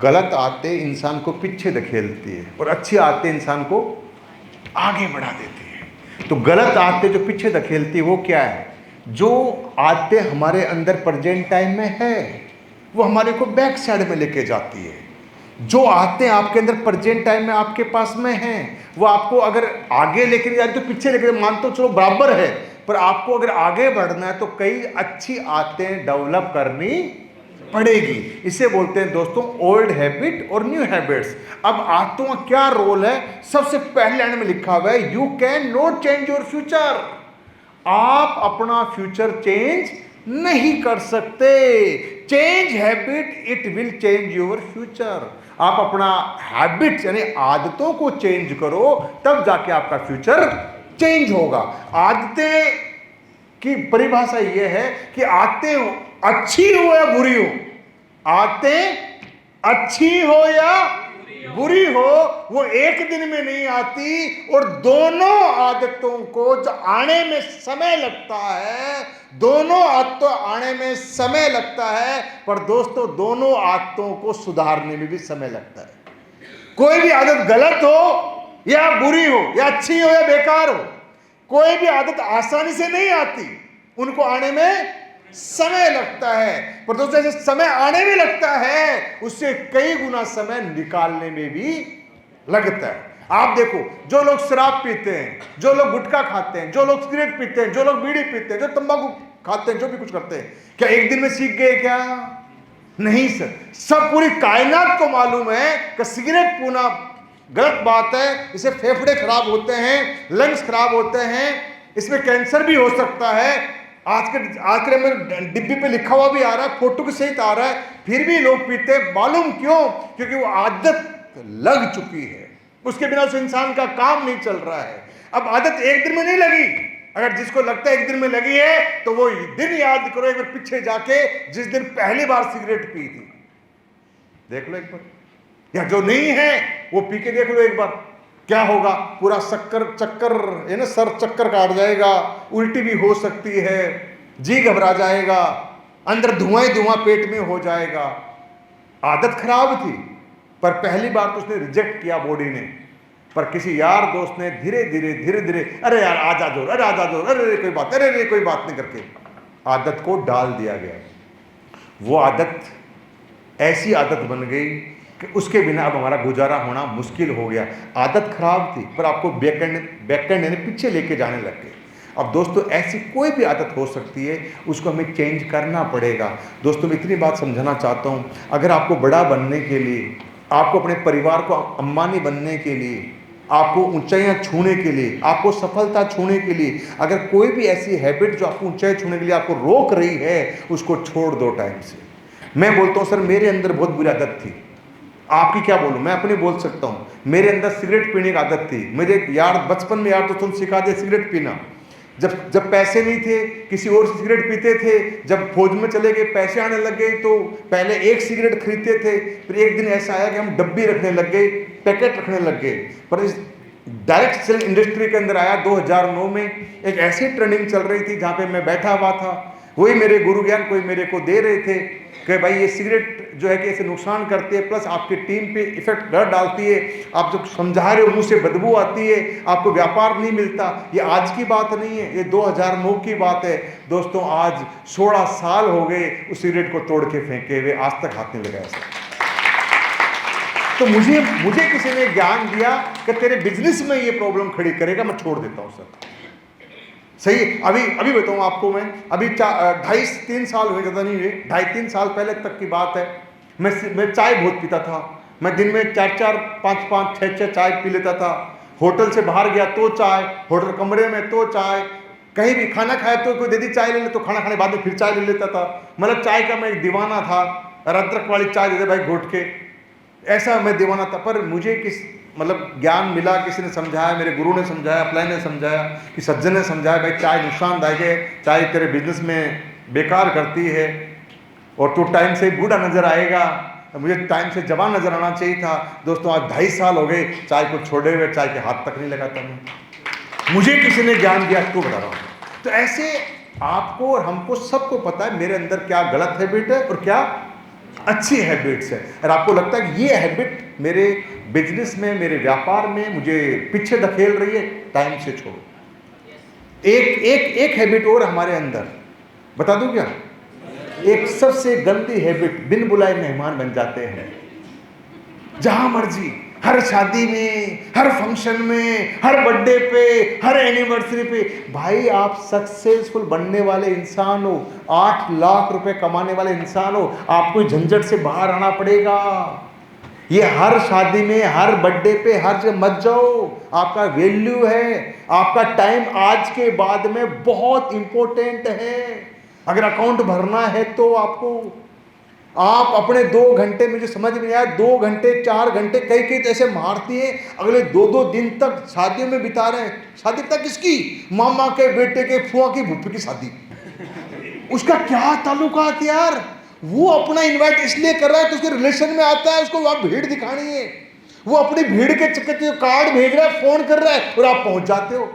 गलत आदतें इंसान को पीछे धकेलती है और अच्छी आदतें इंसान को आगे बढ़ा देती है। तो गलत आदतें जो पीछे धकेलती है वो क्या है? जो आदतें हमारे अंदर प्रेजेंट टाइम में है वो हमारे को बैक साइड में लेके जाती है। जो आदतें आपके अंदर प्रेजेंट टाइम में आपके पास में हैं वो आपको अगर आगे लेके जा रही तो पीछे लेके, मान तो चलो बराबर है, पर आपको अगर आगे बढ़ना है तो कई अच्छी आदतें डेवलप करनी पड़ेगी। इसे बोलते हैं दोस्तों ओल्ड हैबिट और न्यू हैबिट्स। अब आदतों का क्या रोल है? सबसे पहले लाइन में लिखा हुआ है you can not change your future. आप अपना फ्यूचर चेंज नहीं कर सकते। Change habit it will change your future. आप अपना हैबिट यानी आदतों को चेंज करो तब जाके आपका फ्यूचर चेंज होगा। आदतें की परिभाषा यह है कि आदतें अच्छी हो या बुरी हो, आदतें अच्छी हो या बुरी हो, वो एक दिन में नहीं आती। और दोनों आदतों को जो आने में समय लगता है, दोनों आदतों आने में समय लगता है, पर दोस्तों दोनों आदतों को सुधारने में भी समय लगता है। कोई भी आदत गलत हो या बुरी हो या अच्छी हो या बेकार हो, कोई भी आदत आसानी से नहीं आती, उनको आने में समय लगता है। पर दोस्तों जैसे समय आने में लगता है उससे कई गुना समय निकालने में भी लगता है। आप देखो जो लोग शराब पीते हैं, जो लोग गुटखा खाते हैं, जो लोग सिगरेट पीते हैं, जो लोग बीड़ी पीते हैं, जो तंबाकू खाते हैं, जो भी कुछ करते हैं, क्या एक दिन में सीख गए क्या? नहीं सर। सब पूरी कायनात को मालूम है कि सिगरेट पीना गलत बात है, इससे फेफड़े खराब होते हैं, लंग्स खराब होते हैं, इसमें कैंसर भी हो सकता है। आज के में डिब्बी पे लिखा हुआ भी आ रहा है, फोटो के सहित आ रहा है, फिर भी लोग पीते हैं। मालूम क्यों? क्योंकि वो आदत लग चुकी है, उसके बिना उस इंसान का काम नहीं चल रहा है। अब आदत एक दिन में नहीं लगी। अगर जिसको लगता है एक दिन में लगी है तो वो दिन याद करो एक बार पीछे जाके, जिस दिन पहली बार सिगरेट पी थी, देख लो एक बार। या जो नहीं है वो पी के देख लो एक बार, क्या होगा? पूरा चक्कर है ना, सर चक्कर काट जाएगा, उल्टी भी हो सकती है, जी घबरा जाएगा, अंदर धुआं ही धुआं पेट में हो जाएगा। आदत खराब थी पर पहली बार तो उसने रिजेक्ट किया बॉडी ने, पर किसी यार दोस्त ने धीरे धीरे अरे यार आज आ जाओ, अरे आज आ जाओ, अरे कोई बात, अरे कोई बात नहीं करके आदत को डाल दिया गया। वो आदत ऐसी आदत बन गई कि उसके बिना अब हमारा गुजारा होना मुश्किल हो गया। आदत खराब थी पर आपको बैकएंड यानी पीछे लेके जाने लग गए। अब दोस्तों ऐसी कोई भी आदत हो सकती है, उसको हमें चेंज करना पड़ेगा। दोस्तों मैं इतनी बात समझाना चाहता हूँ, अगर आपको बड़ा बनने के लिए, आपको अपने परिवार को अंबानी बनने के लिए, आपको ऊंचाइयां छूने के लिए, आपको सफलता छूने के लिए, अगर कोई भी ऐसी हैबिट जो आपको ऊंचाई छूने के लिए आपको रोक रही है, उसको छोड़ दो टाइम से। मैं बोलता हूँ सर मेरे अंदर बहुत बुरी आदत थी, आपकी क्या बोलूं, मैं अपनी बोल सकता हूँ। मेरे अंदर सिगरेट पीने की आदत थी। मुझे यार बचपन में यार तो तुम सिखा दे सिगरेट पीना। जब पैसे नहीं थे किसी और से सिगरेट पीते थे। जब फौज में चले गए पैसे आने लग गए तो पहले एक सिगरेट खरीदते थे, फिर एक दिन ऐसा आया कि हम डब्बी रखने लग गए, पैकेट रखने लग गए। पर इस डायरेक्ट सेल इंडस्ट्री के अंदर आया 2009 में। एक ऐसी ट्रेनिंग चल रही थी जहाँ पे मैं बैठा हुआ था, वही मेरे गुरु ज्ञान कोई मेरे को दे रहे थे कि भाई ये सिगरेट जो है कि इसे नुकसान करती है, प्लस आपकी टीम पे इफेक्ट डर डालती है, आप जो समझा रहे हो मुंह से बदबू आती है, आपको व्यापार नहीं मिलता। ये आज की बात नहीं है, ये 2009 की बात है। दोस्तों आज 16 साल हो गए उस सिगरेट को तोड़ के फेंके हुए, आज तक हाथ नहीं लगाया सर। तो मुझे किसी ने ज्ञान दिया कि तेरे बिजनेस में ये प्रॉब्लम खड़ी करेगा, मैं छोड़ देता हूं सर। सही। अभी बताऊँ आपको, मैं अभी 2.5-3 साल हुए, ज़्यादा नहीं हुए, 2.5-3 साल पहले तक की बात है। मैं चाय बहुत पीता था। मैं दिन में 4-4, 5-5, 6-6 चाय पी लेता था। होटल से बाहर गया तो चाय, होटल कमरे में तो चाय, कहीं भी खाना खाया तो कोई दे दी चाय ले ले, तो खाना खाने बाद में फिर चाय ले लेता था। मतलब चाय का मैं एक दीवाना था। अदरक वाली चाय दे दे भाई घोट के, ऐसा मैं दीवाना था। पर मुझे मतलब ज्ञान मिला, किसी ने समझाया, मेरे गुरु ने समझाया, अपलाइन ने समझाया, कि सज्जन ने समझाया भाई चाय नुकसानदायक है, चाय तेरे बिजनेस में बेकार करती है और तू टाइम से बूढ़ा नजर आएगा। मुझे टाइम से जवान नजर आना चाहिए था। दोस्तों आज 2.5 साल हो गए चाय को छोड़े हुए, चाय के हाथ तक नहीं लगाता मैं। मुझे किसी ने ज्ञान दिया तो बता रहा हूँ। तो ऐसे आपको और हमको सबको पता है मेरे अंदर क्या गलत हैबिट है और क्या अच्छी हैबिट्स है। और आपको लगता है कि ये हैबिट मेरे बिजनेस में, मेरे व्यापार में मुझे पीछे धकेल रही है, टाइम से छोड़ो। एक हैबिट और हमारे अंदर, बता दूं क्या? एक सबसे गंदी हैबिट, बिन बुलाए मेहमान बन जाते हैं। जहां मर्जी, हर शादी में, हर फंक्शन में, हर बर्थडे पे, हर एनिवर्सरी पे। भाई आप सक्सेसफुल बनने वाले इंसान हो, 8 लाख रुपए कमाने वाले इंसान हो, आपको झंझट से बाहर आना पड़ेगा। ये हर शादी में, हर बर्थडे पे, हर जगह मत जाओ। आपका वैल्यू है, आपका टाइम आज के बाद में बहुत इंपॉर्टेंट है। अगर अकाउंट भरना है तो आपको, आप अपने 2 घंटे, मुझे समझ में आया, 2 घंटे 4 घंटे कई कई ऐसे मारती है, अगले 2-2 दिन तक शादियों में बिता रहे हैं। शादी तक किसकी? मामा के बेटे के, फुआ की, भूपी की शादी। उसका क्या ताल्लुकात यार? वो अपना इनवाइट इसलिए कर रहा है तो उसके रिलेशन में आता है, उसको वहां भीड़ दिखानी है। वो अपनी भीड़ के चक्कर में कार्ड भेज रहा है, फोन कर रहा है, और आप पहुंच जाते हो।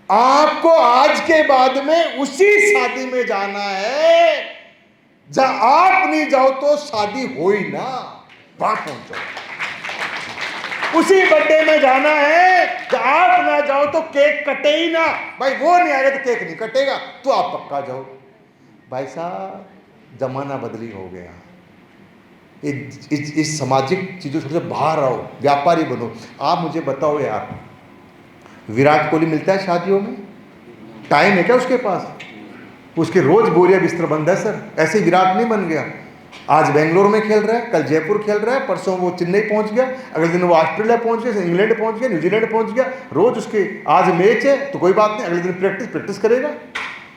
आपको आज के बाद में उसी शादी में जाना है जहां आप नहीं जाओ तो शादी हो ही ना, वहां पहुंचो। उसी बर्थडे में जाना है जहां आप ना जाओ तो केक कटे ही ना। भाई वो नहीं आएगा तो केक नहीं कटेगा, तो आप पक्का जाओ। भाई साहब जमाना बदली हो गया। इस सामाजिक चीजों से बाहर आओ, व्यापारी बनो। आप मुझे बताओ यार, विराट कोहली मिलता है शादियों में? टाइम है क्या उसके पास? उसके रोज बोरिया बिस्तर बंद है सर। ऐसे विराट नहीं बन गया। आज बेंगलोर में खेल रहा है, कल जयपुर खेल रहा है, परसों वो चेन्नई पहुंच गया, अगले दिन वो ऑस्ट्रेलिया पहुंच गया, इंग्लैंड पहुंच गया, न्यूजीलैंड पहुंच गया। रोज उसके, आज मैच है तो कोई बात नहीं, अगले दिन प्रैक्टिस करेगा,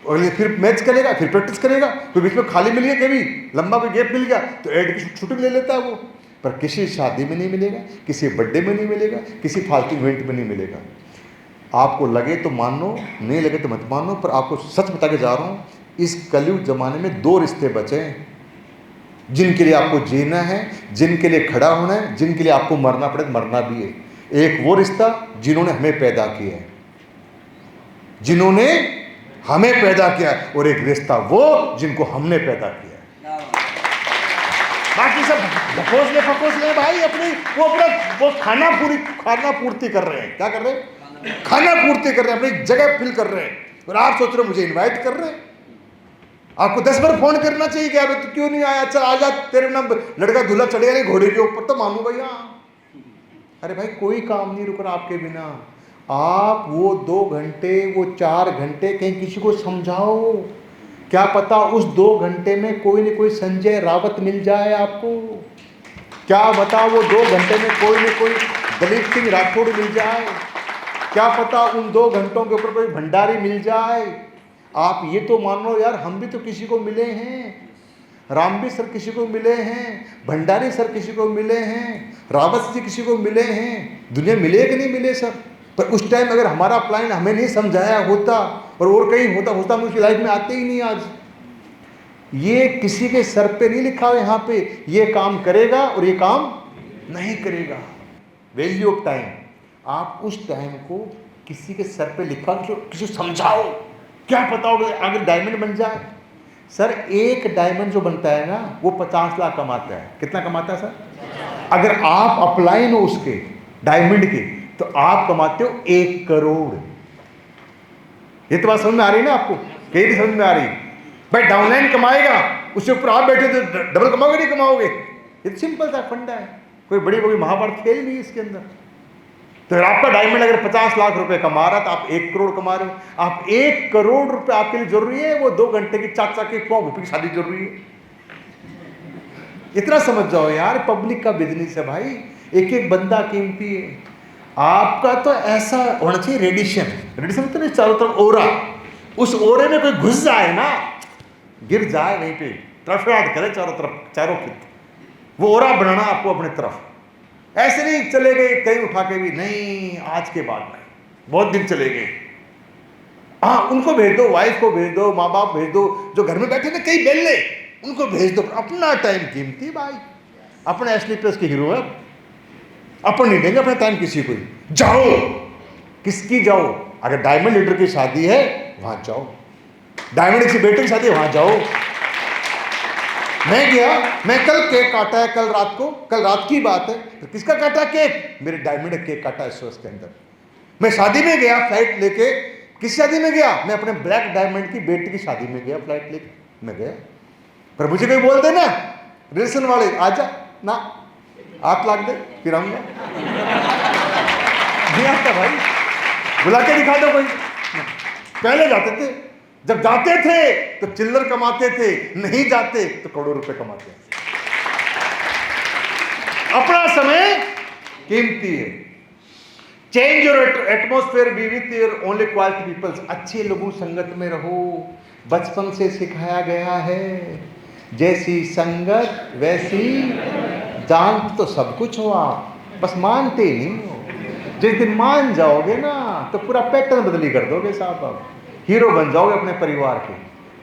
अगले फिर मैच करेगा, फिर प्रैक्टिस करेगा। तो बीच में खाली मिल गया, कभी लंबा कोई गैप मिल गया तो एड की छुट्टी ले लेता है वो। पर किसी शादी में नहीं मिलेगा, किसी बर्थडे में नहीं मिलेगा, किसी फालतू इवेंट में नहीं मिलेगा। आपको लगे तो मानो, नहीं लगे तो मत मानो, पर आपको सच बता के जा रहा हूँ, इस कलयुग जमाने में 2 रिश्ते बचे हैं जिनके लिए आपको जीना है, जिनके लिए खड़ा होना है, जिनके लिए आपको मरना पड़े तो मरना भी है। एक वो रिश्ता जिन्होंने हमें पैदा किया है, जिन्होंने हमें पैदा किया है, और एक रिश्ता वो जिनको हमने पैदा किया है। बाकी सब फकोसले भाई अपनी, वो खाना पूर्ति कर रहे हैं। क्या कर रहे हैं? खाना पूर्ति कर रहे हैं, अपनी जगह फिल कर रहे हैं। और आप सोच रहे हो मुझे इनवाइट कर रहे हैं? आपको 10 बार फोन करना चाहिए कि अबे तू क्यों नहीं आया? चल आजा, तेरे नाम लड़का दूल्हा चढ़ेगा नहीं घोड़े के ऊपर तो मानू भैया। अरे भाई कोई काम नहीं रुक रहा आपके बिना। आप वो 2 घंटे, वो 4 घंटे कहीं किसी को समझाओ। क्या पता उस 2 घंटे में कोई न कोई संजय रावत मिल जाए आपको। क्या पता वो 2 घंटे में कोई न कोई दलीप सिंह राठौड़ मिल जाए। क्या पता उन 2 घंटों के ऊपर कोई भंडारी मिल जाए। आप ये तो मान लो यार, हम भी तो किसी को मिले हैं, रामबी सर किसी को मिले हैं, भंडारी सर किसी को मिले हैं, रावत जी किसी को मिले हैं। दुनिया मिले कि नहीं मिले सर? पर उस टाइम अगर हमारा प्लान हमें नहीं समझाया होता और कहीं होता हम उसकी लाइफ में आते ही नहीं। आज ये किसी के सर पे नहीं लिखा हुआ यहाँ पे, ये काम करेगा और ये काम नहीं करेगा। Value of time. आप उस टाइम को किसी के सर पे लिखा, किसी को समझाओ। क्या पता होगा अगर डायमंड बन जाए। सर एक डायमंड जो बनता है ना वो 50 लाख कमाता है। कितना कमाता है सर? अगर आप अपलाइन हो उसके डायमंड के तो आप कमाते हो 1 करोड़। ये तो बात समझ में आ रही है ना आपको? कहीं नहीं समझ में आ रही? भाई डाउनलाइन कमाएगा, उससे ऊपर आप बैठे तो डबल कमाओगे नहीं कमाओगे? ये सिंपल सा फंडा है, कोई बड़ी बड़ी महाभारत खेल नहीं है इसके अंदर। तो आपका डायमंड अगर 50 लाख रुपए कमा रहा तो आप 1 करोड़ कमा रहे हो। आप 1 करोड़ रुपए आपके लिए जरूरी है, वो 2 घंटे की चाचा के भूपी की शादी जरूरी है। इतना समझ जाओ यार, पब्लिक का बिजनेस है भाई, एक एक बंदा कीमती है। आपका तो ऐसा होना चाहिए रेडिएशन तो नहीं, चारों तरफ ओरा। उस ओरे में कोई घुस जाए ना, गिर जाए वहीं पे, तरफयाद करे चारों तरफ, चारों खित। वो ओरा बनाना आपको अपने तरफ। ऐसे नहीं चले गए कहीं उठा के भी नहीं, आज के बाद नहीं, बहुत दिन चले गए। हाँ उनको भेज दो, वाइफ को भेज दो, माँ बाप भेज दो, जो घर में बैठे ना कई बेल्ले, उनको भेज दो। अपना टाइम कीमती भाई, अपने एसली प्लस के हीरो है, अपन नहीं देंगे अपना टाइम किसी को। जाओ, किसकी जाओ? अगर डायमंड लीडर की शादी है वहां जाओ, डायमंड की बेटे की शादी है वहां जाओ। मैं गया, मैं कल केक काटा है, कल रात की बात है। तो किसका काटा केक? मेरे डायमंड का केक काटा इस वर्ष के अंदर। मैं शादी में गया फ्लाइट लेके। किस शादी में गया? मैं अपने ब्लैक डायमंड की बेटी की शादी में गया, फ्लाइट लेके मैं गया। पर मुझे कोई बोलते ना रिलेशन वाले, आजा ना, हाथ लाग दे फिर आऊंगा। नहीं आता भाई, बुला के दिखा दो कोई। पहले जाते थे, जब जाते थे तो चिल्लर कमाते थे, नहीं जाते तो करोड़ों रुपए कमाते हैं। अपना समय कीमती है। Change your atmosphere, be with your only quality peoples. अच्छे लोगों संगत में रहो। बचपन से सिखाया गया है, जैसी संगत वैसी जान। तो सब कुछ हो आप, बस मानते ही नहीं हो। जिस दिन मान जाओगे ना तो पूरा पैटर्न बदली कर दोगे साहब। आप हीरो बन जाओगे अपने परिवार के।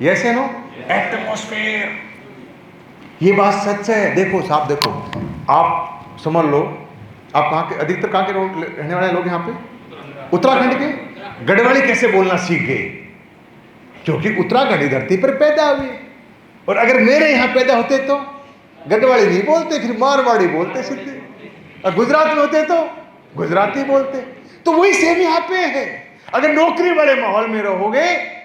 यस नो एटमॉस्फेयर, ये बात सच है। देखो साहब, देखो आप समझ लो, आप कहाँ के, अधिकतर कहाँ के रहने वाले लोग यहाँ पे? उत्तराखंड के। गढ़वाली कैसे बोलना सीख गए? क्योंकि उत्तराखंड धरती पर पैदा हुए। और अगर मेरे यहाँ पैदा होते तो गढ़वाली नहीं बोलते, फिर मारवाड़ी बोलते सीधे। और गुजरात में होते तो गुजराती बोलते। तो वही सेम यहाँ पे है। अगर नौकरी वाले माहौल में रहोगे,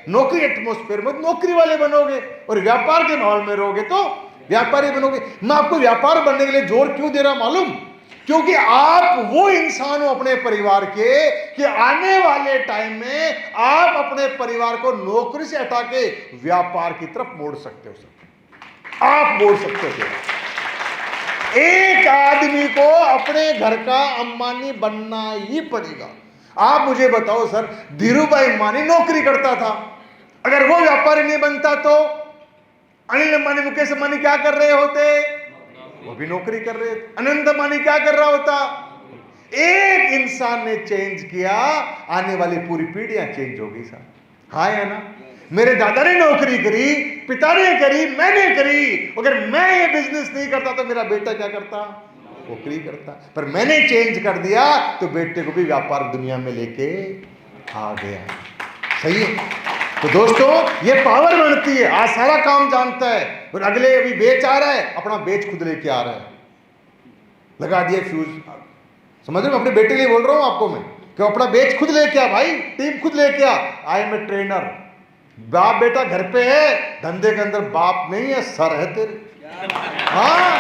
नौकरी एटमॉस्फेयर में नौकरी वाले बनोगे, और व्यापार के माहौल में रहोगे तो व्यापारी बनोगे। मैं आपको व्यापार बनने के लिए जोर क्यों दे रहा मालूम? क्योंकि आप वो इंसान हो अपने परिवार के कि आने वाले टाइम में आप अपने परिवार को नौकरी से हटा के व्यापार की तरफ मोड़ सकते हो। आप मोड़ सकते हो। एक आदमी को अपने घर का अंबानी बनना ही पड़ेगा। आप मुझे बताओ सर, धीरूभाई अंबानी नौकरी करता था, अगर वो व्यापारी नहीं बनता तो अनिल अंबानी, मुकेश अंबानी क्या कर रहे होते? वो भी नौकरी कर रहे थे। अनंत अंबानी क्या कर रहा होता? एक इंसान ने चेंज किया, आने वाली पूरी पीढ़ियां चेंज हो गई साहब। हाँ है ना? मेरे दादा ने नौकरी करी, पिता ने करी, मैंने करी। अगर मैं ये बिजनेस नहीं करता तो मेरा बेटा क्या करता? नौकरी करता। पर मैंने चेंज कर दिया तो बेटे को भी व्यापार दुनिया में लेके आ गया। सही है? तो दोस्तों, ये पावर बनती है। आज सारा काम जानता है, और अगले अभी बेच आ रहा है, अपना बेच खुद लेके आ रहा है, लगा दिया फ्यूज। समझ रहे हो? अपने बेटे के लिए बोल रहा हूं आपको मैं कि अपना बेच खुद लेके आ भाई, टीम खुद लेके आ। I M a trainer. बाप बेटा घर पे है, धंधे के अंदर बाप नहीं है, सर है तेरे। हाँ,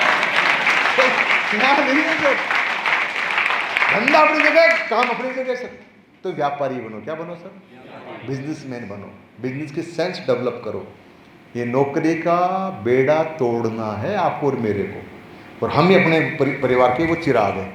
नहीं है, धंधा अपनी जगह, काम अपनी जगह सर। तो व्यापारी बनो। क्या बनो सर? बिजनेसमैन बनो। बिजनेस की सेंस डेवलप करो। ये नौकरी का बेड़ा तोड़ना है आपको और मेरे को, और हम ही अपने परिवार के वो चिराग हैं।